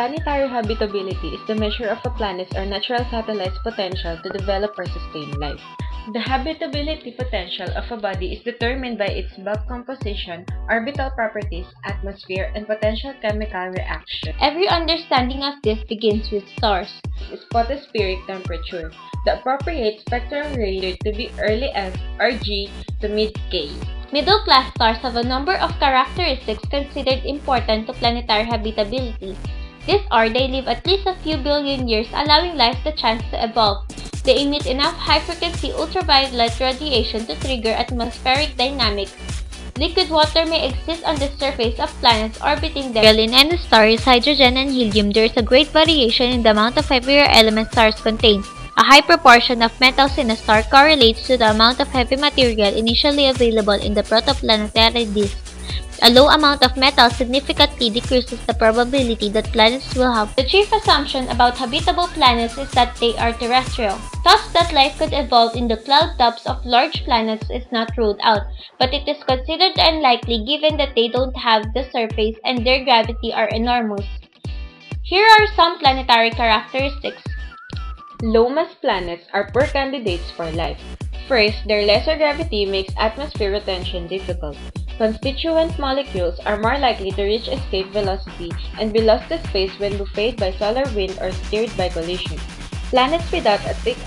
Planetary habitability is the measure of a planet's or natural satellite's potential to develop or sustain life. The habitability potential of a body is determined by its bulk composition, orbital properties, atmosphere, and potential chemical reaction. Every understanding of this begins with stars. Its photospheric temperature. The appropriate spectral range to be early F or G to mid-K. Middle-class stars have a number of characteristics considered important to planetary habitability. These are they live at least a few billion years, allowing life the chance to evolve. They emit enough high-frequency ultraviolet radiation to trigger atmospheric dynamics. Liquid water may exist on the surface of planets orbiting them. In any star is hydrogen and helium. There is a great variation in the amount of heavier elements stars contain. A high proportion of metals in a star correlates to the amount of heavy material initially available in the protoplanetary disk. A low amount of metal significantly decreases the probability that planets will have. The chief assumption about habitable planets is that they are terrestrial. Thus, that life could evolve in the cloud tops of large planets is not ruled out, but it is considered unlikely given that they don't have the surface and their gravity are enormous. Here are some planetary characteristics. Low-mass planets are poor candidates for life. First, their lesser gravity makes atmosphere retention difficult. Constituent molecules are more likely to reach escape velocity and be lost to space when buffeted by solar wind or stirred by collision. Planets without a thick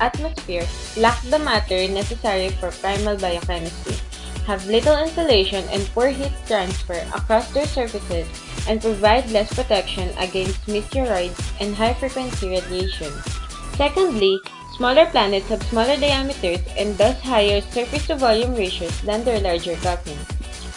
atmosphere lack the matter necessary for primal biochemistry, have little insulation and poor heat transfer across their surfaces, and provide less protection against meteoroids and high-frequency radiation. Secondly, smaller planets have smaller diameters and thus higher surface-to-volume ratios than their larger cousins.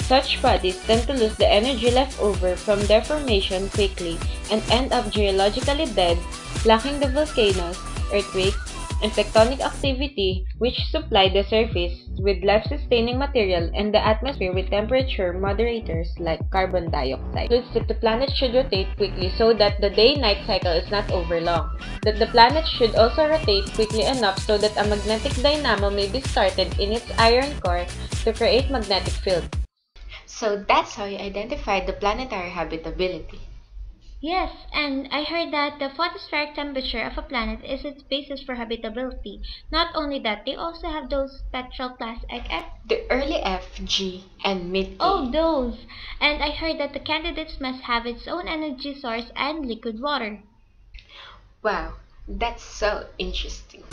Such bodies tend to lose the energy left over from their formation quickly and end up geologically dead, lacking the volcanoes, earthquakes, and tectonic activity which supply the surface with life-sustaining material and the atmosphere with temperature moderators like carbon dioxide. It includes that the planet should rotate quickly so that the day-night cycle is not over long. That the planet should also rotate quickly enough so that a magnetic dynamo may be started in its iron core to create magnetic field. So that's how you identify the planetary habitability. Yes, and I heard that the photospheric temperature of a planet is its basis for habitability. Not only that, they also have those spectral class like F. The early F, G, and mid-K. Oh, those! And I heard that the candidates must have its own energy source and liquid water. Wow, that's so interesting.